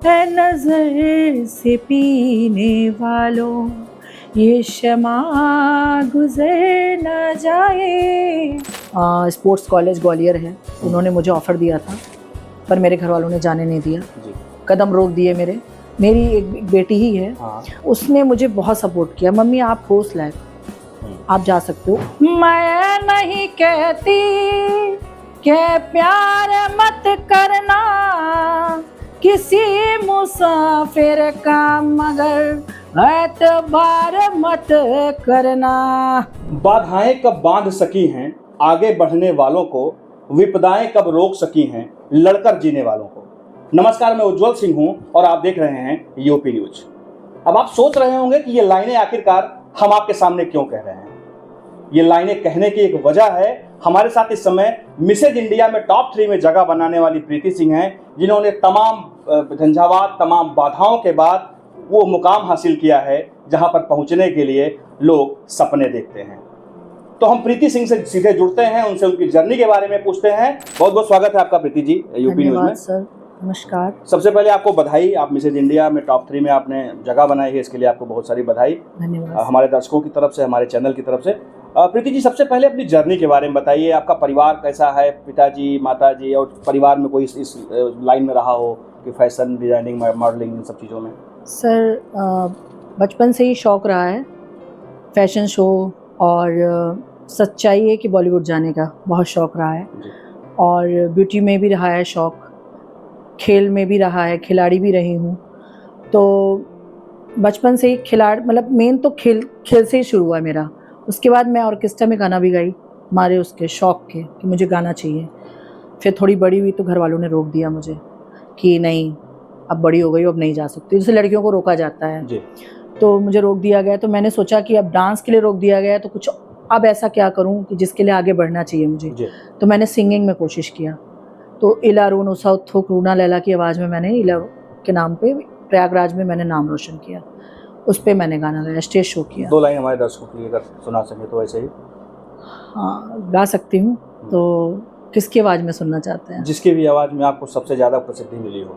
है नजर से पीने वालों, ये शमा गुजर न जाए। स्पोर्ट्स कॉलेज ग्वालियर है, उन्होंने मुझे ऑफ़र दिया था पर मेरे घर वालों ने जाने नहीं दिया जी। कदम रोक दिए मेरे। मेरी एक बेटी ही है, हाँ। उसने मुझे बहुत सपोर्ट किया, मम्मी आप ठोस लायक, आप जा सकते हो। मैं नहीं कहती कि प्यार मत करना किसी मुसाफिर का, मगर एतबार मत करना। बाधाएं कब बांध सकी हैं आगे बढ़ने वालों को, विपदाएं कब रोक सकी हैं लड़कर जीने वालों को। नमस्कार, मैं उज्जवल सिंह हूं और आप देख रहे हैं यूपी न्यूज। अब आप सोच रहे होंगे कि ये लाइनें आखिरकार हम आपके सामने क्यों कह रहे हैं। ये लाइनें कहने की एक वजह है, हमारे साथ इस समय मिसेज इंडिया में टॉप 3 में जगह बनाने वाली प्रीति सिंह हैं, जिन्होंने तमाम झंझावात, तमाम बाधाओं के बाद वो मुकाम हासिल किया है जहां पर पहुंचने के लिए लोग सपने देखते हैं। तो हम प्रीति सिंह से सीधे जुड़ते हैं, उनसे उनकी जर्नी के बारे में पूछते हैं। बहुत बहुत स्वागत है आपका प्रीति जी यूपी न्यूज में। सर, नमस्कार। सबसे पहले आपको बधाई, आप मिसेज इंडिया में टॉप 3 में आपने जगह बनाई है, इसके लिए आपको बहुत सारी बधाई। धन्यवाद। हमारे दर्शकों की तरफ से, हमारे चैनल की तरफ से। प्रीति जी, सबसे पहले अपनी जर्नी के बारे में बताइए। आपका परिवार कैसा है, पिताजी, माताजी, और परिवार में कोई इस लाइन में रहा हो कि फैशन डिजाइनिंग, मॉडलिंग, इन सब चीज़ों में? सर, बचपन से ही शौक़ रहा है फैशन शो, और सच्चाई है कि बॉलीवुड जाने का बहुत शौक़ रहा है जी। और ब्यूटी में भी रहा है शौक़, खेल में भी रहा है, खिलाड़ी भी रही हूँ। तो बचपन से ही मतलब मेन तो खेल से ही शुरू हुआ मेरा। उसके बाद मैं ऑर्केस्ट्रा में गाना भी गाई, हमारे उसके शौक़ के कि मुझे गाना चाहिए। फिर थोड़ी बड़ी हुई तो घर वालों ने रोक दिया मुझे कि नहीं, अब बड़ी हो गई हो, अब नहीं जा सकती, जैसे लड़कियों को रोका जाता है जी। तो मुझे रोक दिया गया। तो मैंने सोचा कि अब डांस के लिए रोक दिया गया तो कुछ अब ऐसा क्या करूं कि जिसके लिए आगे बढ़ना चाहिए मुझे। जी। तो मैंने सिंगिंग में कोशिश किया। तो इलारून उसा थोक रूना लैला की आवाज़ में मैंने इला के नाम पे प्रयागराज में मैंने नाम रोशन किया। उस पर मैंने गाना गाया, स्टेज शो किया। 2 लाइन हमारे दर्शकों के लिए अगर सुना सकें तो वैसे ही। हाँ, गा सकती हूँ। तो किसकी आवाज़ में सुनना चाहते हैं? जिसकी भी आवाज़ में आपको सबसे ज़्यादा प्रसिद्धि मिली हो।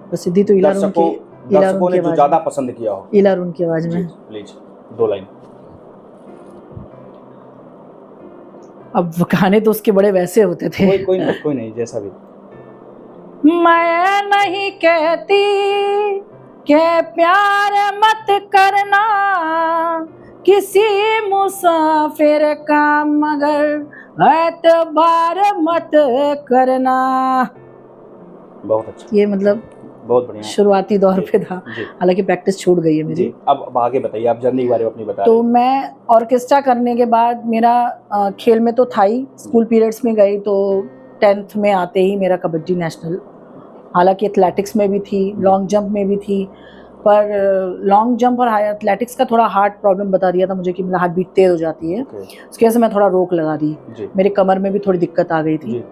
प्रसिद्धि तो दर्शकों ने जो ज़्यादा पसंद किया हो। इलारून की आवाज़ में। Please 2 line. अब गाने तो उसके बड़े वैसे होते थे। कोई नहीं, जैसा भी। मैं नहीं कहती कि प्यार मत करना किसी मुसाफिर का, मगर एतबार मत करना। बहुत अच्छा। ये मतलब बहुत बढ़िया, शुरुआती दौर पे था, हालांकि प्रैक्टिस छूट गई है मेरी। अब आगे बताइए, आप जर्नी के बारे में अपनी बता। तो मैं ऑर्केस्ट्रा करने के बाद मेरा खेल में तो था ही, स्कूल पीरियड्स में गई तो 10th में आते ही मेरा कबड्डी नेशनल, हालांकि एथलेटिक्स में भी थी, लॉन्ग जंप में भी थी, पर लॉन्ग जंप और हाई एथलेटिक्स का थोड़ा हार्ट प्रॉब्लम बता दिया था मुझे कि मेरा हार्ट बीट तेज हो जाती है। उसकी वजह से मैं थोड़ा रोक लगा दी, मेरे कमर में भी थोड़ी दिक्कत आ गई थी,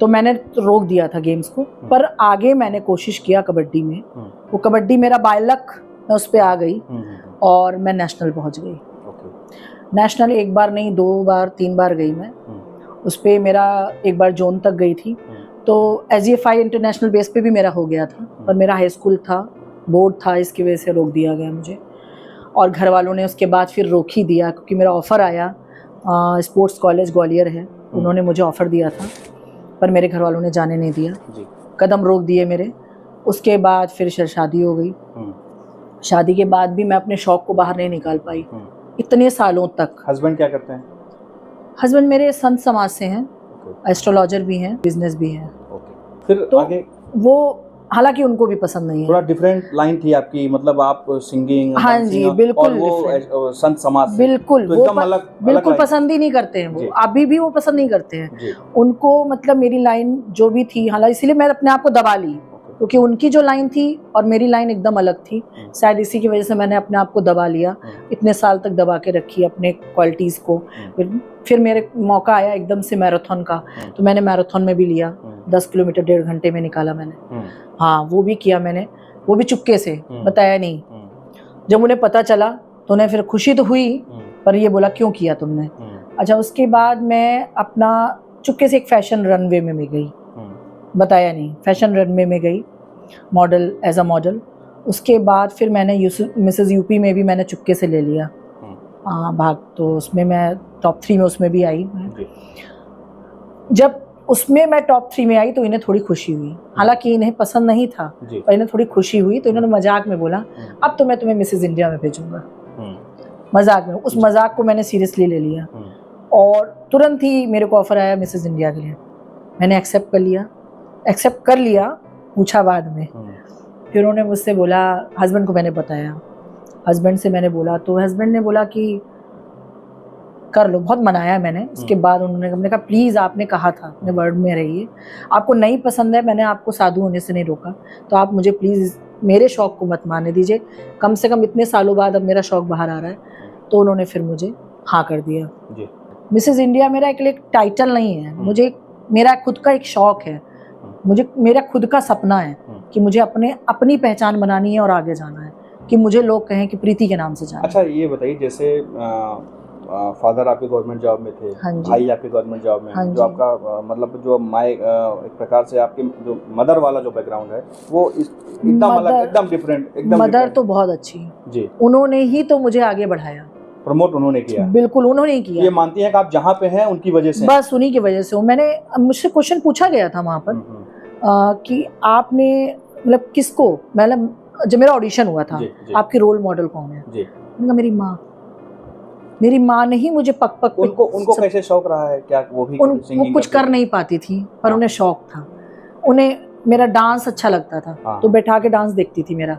तो मैंने रोक दिया था गेम्स को। पर आगे मैंने कोशिश किया कबड्डी में, वो कबड्डी मेरा बाय लक मैं उस पर आ गई और मैं नेशनल पहुंच गई। नेशनल 1 बार नहीं, 2 बार 3 बार गई मैं। उस पर मेरा 1 बार जोन तक गई थी, तो SGFI इंटरनेशनल बेस पे भी मेरा हो गया था, पर मेरा हाई स्कूल था, बोर्ड था, इसकी वजह से रोक दिया गया मुझे। और घर वालों ने उसके बाद फिर रोक ही दिया, क्योंकि मेरा ऑफ़र आया, स्पोर्ट्स कॉलेज ग्वालियर है, उन्होंने मुझे ऑफ़र दिया था पर मेरे घर वालों ने जाने नहीं दिया, कदम रोक दिए मेरे। उसके बाद फिर शादी हो गई। शादी के बाद भी मैं अपने शौक़ को बाहर नहीं निकाल पाई इतने सालों तक। हस्बैंड क्या करते हैं? हस्बैंड मेरे संत समाज से हैं, एस्ट्रोलॉजर भी हैं, बिजनेस भी हैं। फिर तो आगे वो, हालांकि उनको भी पसंद नहीं है। थोड़ा डिफरेंट लाइन थी आपकी, मतलब आप सिंगिंग, हाँ जी, बिल्कुल, और वो संत समाज से बिल्कुल, तो एकदम अलग, बिल्कुल पसंद ही नहीं करते हैं वो, अभी भी वो पसंद नहीं करते हैं। उनको मतलब मेरी लाइन जो भी थी, हालांकि इसीलिए मैं अपने आप को दबा ली, क्योंकि उनकी जो लाइन थी और मेरी लाइन एकदम अलग थी। शायद इसी की वजह से मैंने अपने आप को दबा लिया, इतने साल तक दबा के रखी अपने क्वालिटीज़ को। फिर मेरे मौका आया एकदम से मैराथन का, तो मैंने मैराथन में भी लिया, 10 किलोमीटर 1.5 घंटे में निकाला मैंने। हाँ, वो भी किया मैंने, वो भी चुपके से, बताया नहीं। जब उन्हें पता चला तो उन्हें फिर खुशी तो हुई, पर ये बोला क्यों किया तुमने। अच्छा, उसके बाद मैं अपना चुपके से एक फैशन रनवे में गई, बताया नहीं, फैशन रनवे में गई। Model, as a model. उसके बाद फिर मैंने मिसेस यूपी में भी मैंने चुपके से ले लिया भाग, तो उसमें मैं टॉप 3 में उसमें भी आई मैं। जी। जब उसमें मैं टॉप 3 में आई तो इन्हें थोड़ी खुशी हुई, हालांकि इन्हें पसंद नहीं था, जी। पर इन्हें थोड़ी खुशी हुई, तो इन्होंने मजाक में बोला अब तो मैं तुम्हें मिसेस इंडिया में भेजूंगा। मजाक में, उस मजाक को मैंने सीरियसली ले लिया और तुरंत ही मेरे को ऑफर आया मिसेस इंडिया के लिए। मैंने एक्सेप्ट कर लिया, पूछा बाद में। फिर उन्होंने मुझसे बोला, हस्बैंड को मैंने बताया, हस्बैंड से मैंने बोला तो हस्बैंड ने बोला कि कर लो, बहुत मनाया मैंने। उसके बाद हमने कहा प्लीज़ आपने कहा था, अपने वर्ड में रहिए, आपको नहीं पसंद है, मैंने आपको साधु होने से नहीं रोका, तो आप मुझे प्लीज़ मेरे शौक़ को मत मारने दीजिए, कम से कम इतने सालों बाद अब मेरा शौक़ बाहर आ रहा है। तो उन्होंने फिर मुझे हाँ कर दिया। मिसेस इंडिया मेरा एक टाइटल नहीं है, मुझे मेरा खुद का एक शौक़ है, मेरा खुद का सपना है कि मुझे अपनी पहचान बनानी है और आगे जाना है, कि मुझे लोग कहें कि प्रीति के नाम से जाना। अच्छा ये बताइए, जैसे फादर आपके गवर्नमेंट जॉब में थे, हाँ जी, भाई आपके गवर्नमेंट जॉब में, हाँ जो जी, आपका मतलब जो एक प्रकार से आपके जो मदर वाला जो बैकग्राउंड है वो एकदम अलग, एकदम डिफरेंट, एकदम मदर तो बहुत अच्छी जी, उन्होंने ही तो मुझे आगे बढ़ाया, प्रमोट उन्होंने किया, बिल्कुल उन्होंने ही किया। ये मानती हैं कि आप जहाँ पे हैं उनकी वजह से? बस उन्हीं की वजह से हूँ। मुझसे क्वेश्चन पूछा गया था वहाँ पर कि आपने मतलब किसको, मतलब जब मेरा ऑडिशन हुआ था, आपके रोल मॉडल कौन है? मैंने कहा मेरी माँ ने ही मुझे पक उनको कैसे शौक रहा है, क्या वो भी वो कुछ कर नहीं पाती थी, पर उन्हें शौक था, उन्हें मेरा डांस अच्छा लगता था, तो बैठा के डांस देखती थी मेरा,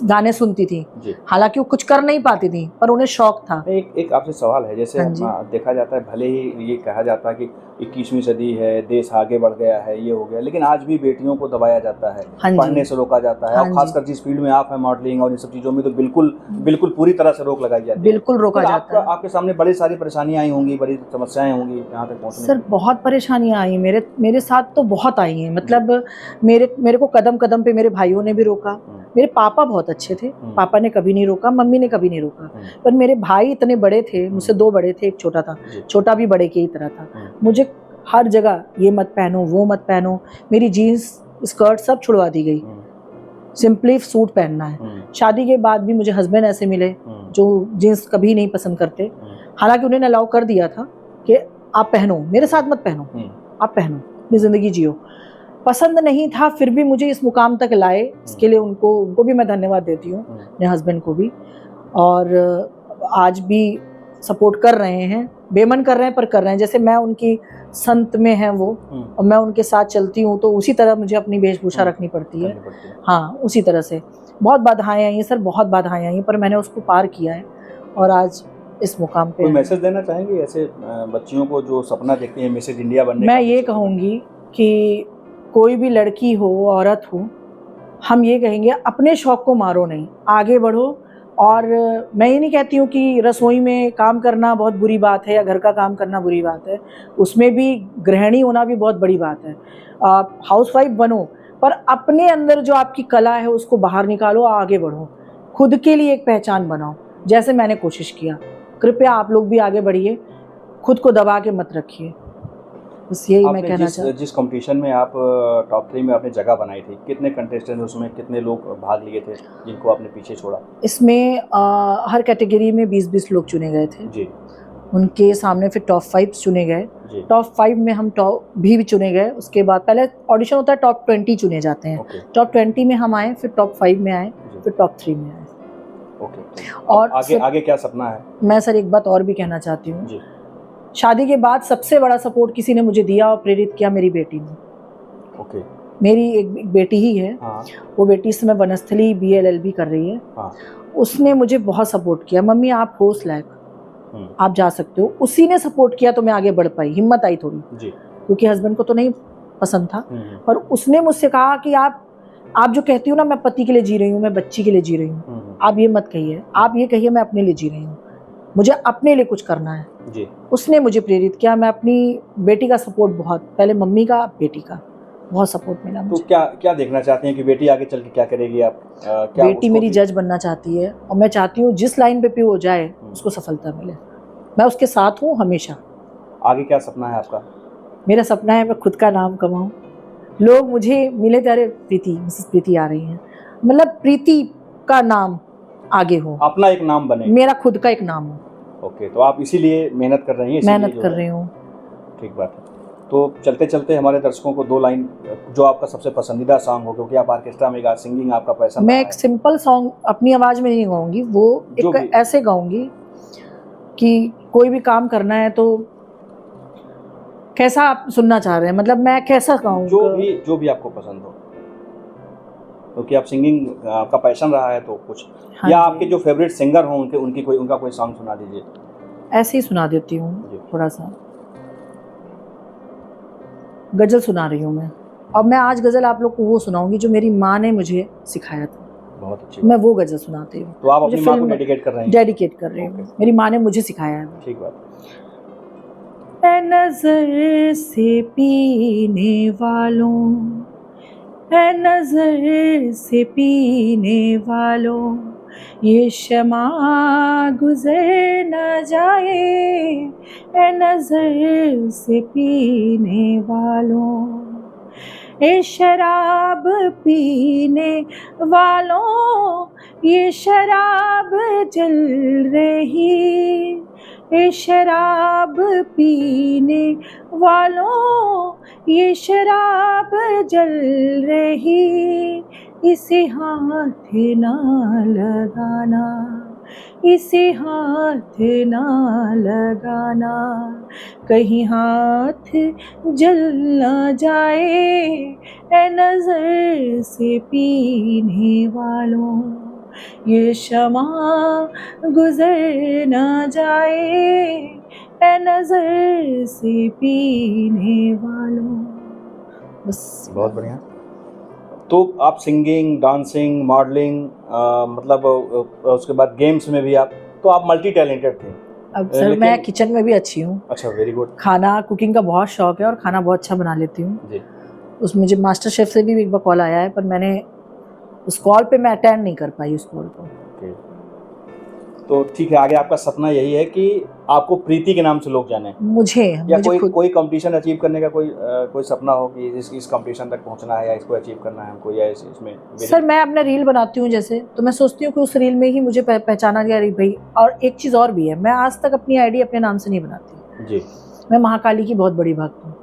गाने सुनती थी, हालांकि वो कुछ कर नहीं पाती थी, पर उन्हें शौक था। एक आपसे सवाल है, जैसे देखा जाता है, भले ही ये कहा जाता है कि 21वीं सदी है, देश आगे बढ़ गया है, ये हो गया, लेकिन आज भी बेटियों को दबाया जाता है, पढ़ने से रोका जाता है, और खासकर जिस फील्ड में आप हैं, मॉडलिंग और इन सब चीज़ों में, तो बिल्कुल पूरी तरह से रोक लगाई जाती है। बिल्कुल रोका जाता है। आपके सामने बड़ी सारी परेशानियां आई होंगी, बड़ी समस्याएं होंगी यहाँ तक पहुँचने। सर बहुत परेशानियां आई मेरे साथ, तो बहुत आई हैं, मतलब मेरे को कदम कदम पे मेरे भाइयों ने भी रोका। मेरे पापा बहुत अच्छे थे, पापा ने कभी नहीं रोका, मम्मी ने कभी नहीं रोका, पर मेरे भाई इतने बड़े थे, मुझसे 2 बड़े थे, एक छोटा था, छोटा भी बड़े की ही तरह था, मुझे हर जगह ये मत पहनो, वो मत पहनो, मेरी जीन्स स्कर्ट सब छुड़वा दी गई, सिंपली सूट पहनना है। शादी के बाद भी मुझे हस्बैंड ऐसे मिले जो जीन्स कभी नहीं पसंद करते, हालांकि उन्होंने अलाउ कर दिया था कि आप पहनो, मेरे साथ मत पहनो, आप पहनो, अपनी ज़िंदगी जियो। पसंद नहीं था, फिर भी मुझे इस मुकाम तक लाए, इसके लिए उनको भी मैं धन्यवाद देती हूँ, अपने हस्बैंड को भी, और आज भी सपोर्ट कर रहे हैं, बेमन कर रहे हैं, पर कर रहे हैं। जैसे मैं उनकी संत में है वो, और मैं उनके साथ चलती हूँ, तो उसी तरह मुझे अपनी वेशभूषा रखनी पड़ती है। हाँ, उसी तरह से बहुत बाधाएं आई हैं सर, बहुत बाधाएं आई हैं, पर मैंने उसको पार किया है और आज इस मुकाम पे। कोई मैसेज देना चाहेंगे ऐसे बच्चियों को जो सपना देखती हैं मिसेज इंडिया बनने का? मैं ये कहूँगी कि कोई भी लड़की हो, औरत हो, हम ये कहेंगे अपने शौक़ को मारो नहीं, आगे बढ़ो। और मैं ये नहीं कहती हूँ कि रसोई में काम करना बहुत बुरी बात है या घर का काम करना बुरी बात है, उसमें भी गृहिणी होना भी बहुत बड़ी बात है। आप हाउसवाइफ बनो, पर अपने अंदर जो आपकी कला है उसको बाहर निकालो, आगे बढ़ो, खुद के लिए एक पहचान बनाओ, जैसे मैंने कोशिश किया। कृपया आप लोग भी आगे बढ़िए, खुद को दबा के मत रखिए, बस यही मैं कहना चाहता हूँ। जिस कंपटीशन में आप टॉप 3 में आपने जगह बनाई थी, कितने कंटेस्टेंट, उसमें कितने लोग भाग लिए थे जिनको आपने पीछे छोड़ा? इसमें हर कैटेगरी में 20-20 लोग चुने गए थे जी। उनके सामने फिर टॉप 5 चुने गए, टॉप 5 में हम टॉप भी चुने गए। उसके बाद पहले ऑडिशन होता है, टॉप 20 चुने जाते हैं, टॉप 20 में हम आए, फिर टॉप 5 में आए, फिर टॉप 3 में आए। और आगे क्या सपना है? मैं सर एक बात और भी कहना चाहती हूँ, शादी के बाद सबसे बड़ा सपोर्ट किसी ने मुझे दिया और प्रेरित किया, मेरी बेटी ने। मेरी एक बेटी ही है, वो बेटी इस समय वनस्थली BLLB कर रही है। उसने मुझे बहुत सपोर्ट किया, मम्मी आप हो उस लायक, आप जा सकते हो। उसी ने सपोर्ट किया तो मैं आगे बढ़ पाई, हिम्मत आई थोड़ी, क्योंकि हस्बैंड को तो नहीं पसंद था, पर उसने मुझसे कहा कि आप जो कहती हो ना मैं पति के लिए जी रही हूँ, मैं बच्ची के लिए जी रही हूँ, आप ये मत कहिए, आप ये कहिए मैं अपने लिए जी रही हूँ, मुझे अपने लिए कुछ करना है जी। उसने मुझे प्रेरित किया। मैं अपनी बेटी का सपोर्ट बहुत, पहले मम्मी का, बेटी का बहुत सपोर्ट मिला मुझे। तो क्या देखना चाहते हैं कि बेटी आगे चल के क्या करेगी? आप क्या बेटी मेरी जज बनना चाहती है, और मैं चाहती हूँ जिस लाइन पे वो जाए उसको सफलता मिले, मैं उसके साथ हूँ हमेशा। आगे क्या सपना है आपका? मेरा सपना है मैं खुद का नाम कमाऊँ, लोग मुझे मिले तो अरे प्रीति, मिसेस प्रीति आ रही हैं, मतलब प्रीति का नाम आगे हो, अपना एक नाम बने, मेरा खुद का एक नाम हो। ओके, तो आप इसीलिए मेहनत कर रही हैं, इसीलिए मेहनत जो कर है, रही हूँ। ठीक बात है। तो चलते चलते हमारे दर्शकों को 2 लाइन जो आपका सबसे पसंदीदा सॉन्ग हो, क्योंकि आप ऑर्केस्ट्रा में गा, सिंगिंग आपका पैशन मैं रहा एक है। सिंपल सॉन्ग अपनी आवाज में नहीं गाऊंगी, वो जो एक भी। ऐसे गाऊंगी कि कोई भी काम करना है तो कैसा आप सुनना चाह रहे हैं, मतलब मैं कैसा गाऊंगा। जो भी आपको पसंद हो, क्योंकि आप सिंगिंग आपका पैशन रहा है, तो कुछ हाँ या जी। आपके जो फेवरेट सिंगर हो उनका कोई सॉन्ग सुना दीजिए। ऐसे ही सुना देती जी। हूँ, थोड़ा सा गजल सुना रही हूँ मैं। अब मैं आज गजल आप लोग को वो सुनाऊंगी जो मेरी माँ ने मुझे सिखाया था, बहुत अच्छी मैं बात। वो गजल सुनाती हूँ। तो आप मुझे अपनी माँ को फिल्म डेडिकेट कर रहे हैं? डेडिकेट कर रही हूँ, ओके। मेरी माँ ने मुझे सिखाया है। ठीक बात। ऐ नजर से पीने वालों, ऐ नजर से पीने वालों, ये शमा गुजर न जाए, ऐ नजर से पीने वालों, ए शराब पीने वालों, ये शराब जल रही, ए शराब पीने वालों, ये शराब जल रही, इसे हाथ ना लगाना, इसे हाथ ना लगाना, कहीं हाथ जल ना जाए, ऐ नजर से पीने वालों, ये शमा गुजर ना जाए, ऐ नजर से पीने वालों। बस बहुत बढ़िया। तो आप सिंगिंग, डांसिंग, मॉडलिंग, मतलब उसके बाद गेम्स में भी आप, तो आप मल्टी टैलेंटेड थे। अब सर मैं किचन में भी अच्छी हूँ। अच्छा, वेरी गुड। खाना कुकिंग का बहुत शौक है और खाना बहुत अच्छा बना लेती हूँ जी। उस मुझे मास्टर शेफ से भी एक बार कॉल आया है, पर मैंने उस कॉल पे मैं अटेंड नहीं कर पाई उस कॉल को। ओके। तो ठीक है, आगे आपका सपना यही है कि आपको प्रीति के नाम से लोग जाने, या मुझे खुद कोई कंपटीशन अचीव करने का कोई सपना हो कि इस कंपटीशन तक पहुंचना है या इसको अचीव करना है हमको, या इसमें सर मैं अपना रील बनाती हूँ जैसे, तो मैं सोचती हूँ कि उस रील में ही मुझे पहचाना गया भाई। और एक चीज़ और भी है, मैं आज तक अपनी आईडी अपने नाम से नहीं बनाती जी। मैं महाकाली की बहुत बड़ी भक्त हूँ,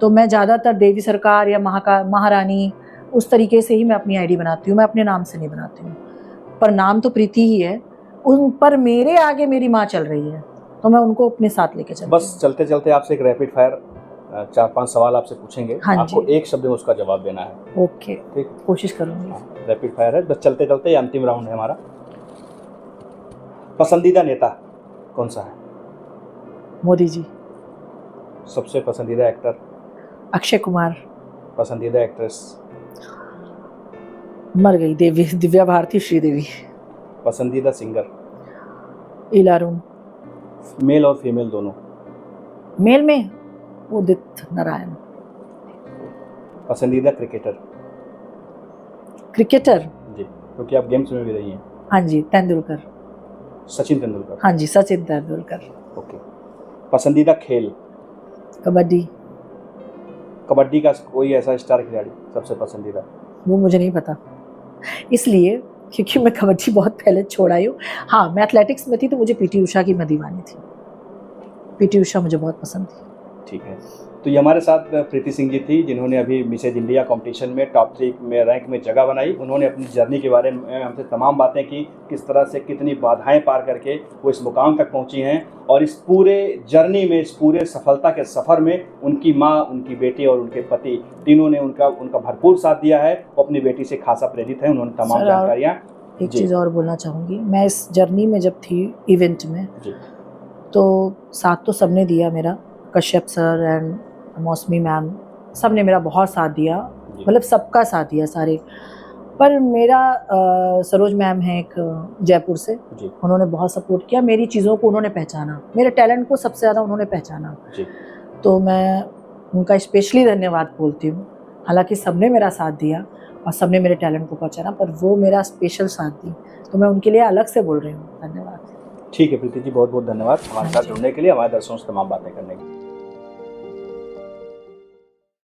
तो मैं ज़्यादातर देवी सरकार या महारानी उस तरीके से ही मैं अपनी आईडी बनाती हूँ, मैं अपने नाम से नहीं बनाती हूँ। पर नाम तो प्रीति ही है, उन पर मेरे आगे मेरी माँ चल रही है, तो मैं उनको अपने साथ लेके चलती हूँ। बस चलते चलते आपसे एक रैपिड फायर 4-5 सवाल आपसे पूछेंगे। हाँ आपको जी। एक शब्द में उसका जवाब देना है। ओके, ठीक, कोशिश करूँगी। रैपिड फायर है, बस चलते चलते ये अंतिम राउंड है हमारा। पसंदीदा नेता कौन सा है? मोदी जी। सबसे पसंदीदा एक्टर? अक्षय कुमार। पसंदीदा एक्ट्रेस? मर गई दिव्या भारती श्रीदेवी। पसंदीदा सिंगर? इलारुन। मेल और फीमेल दोनों? मेल में उदित नारायण। पसंदीदा क्रिकेटर? क्रिकेटर? जी, क्योंकि आप गेम्स में भी रही हैं। हाँ जी, तेंदुलकर। सचिन तेंदुलकर? हाँ जी, सचिन तेंदुलकर। ओके। पसंदीदा खेल? कबड्डी। कबड्डी का कोई ऐसा स्टार खिलाड़ी सबसे पसंदीदा? वो मुझे नहीं पता, इसलिए क्योंकि मैं कबड्डी बहुत पहले छोड़ आई हूँ। हाँ, मैं एथलेटिक्स में थी तो मुझे पीटी उषा की मैं दीवानी थी, पीटी उषा मुझे बहुत पसंद थी। ठीक है, तो ये हमारे साथ प्रीति सिंह जी थी, जिन्होंने अभी मिसेज इंडिया कंपटीशन में टॉप 3 में रैंक में जगह बनाई। उन्होंने अपनी जर्नी के बारे में हमसे तमाम बातें की, किस तरह से कितनी बाधाएं पार करके वो इस मुकाम तक पहुंची हैं, और इस पूरे जर्नी में, इस पूरे सफलता के सफ़र में उनकी माँ, उनकी बेटी और उनके पति तीनों ने उनका भरपूर साथ दिया है। वो अपनी बेटी से खासा प्रेरित है, उन्होंने तमाम जानकारियाँ। एक चीज़ और बोलना चाहूँगी, मैं इस जर्नी में जब थी इवेंट में जी, तो साथ तो सबने दिया मेरा, कश्यप सर एंड मौसमी मैम, सब ने मेरा बहुत साथ दिया, मतलब सबका साथ दिया सारे। पर मेरा सरोज मैम है एक जयपुर से, उन्होंने बहुत सपोर्ट किया, मेरी चीज़ों को उन्होंने पहचाना, मेरे टैलेंट को सबसे ज़्यादा उन्होंने पहचाना जी। तो मैं उनका स्पेशली धन्यवाद बोलती हूँ। हालांकि सबने मेरा साथ दिया और सबने मेरे टैलेंट को पहचाना, पर वो मेरा स्पेशल साथ दी, तो मैं उनके लिए अलग से बोल रही हूँ, धन्यवाद। ठीक है प्रीति जी, बहुत बहुत धन्यवाद हमारे साथ जुड़ने के लिए, हमारे दर्शकों से तमाम बातें करने के लिए।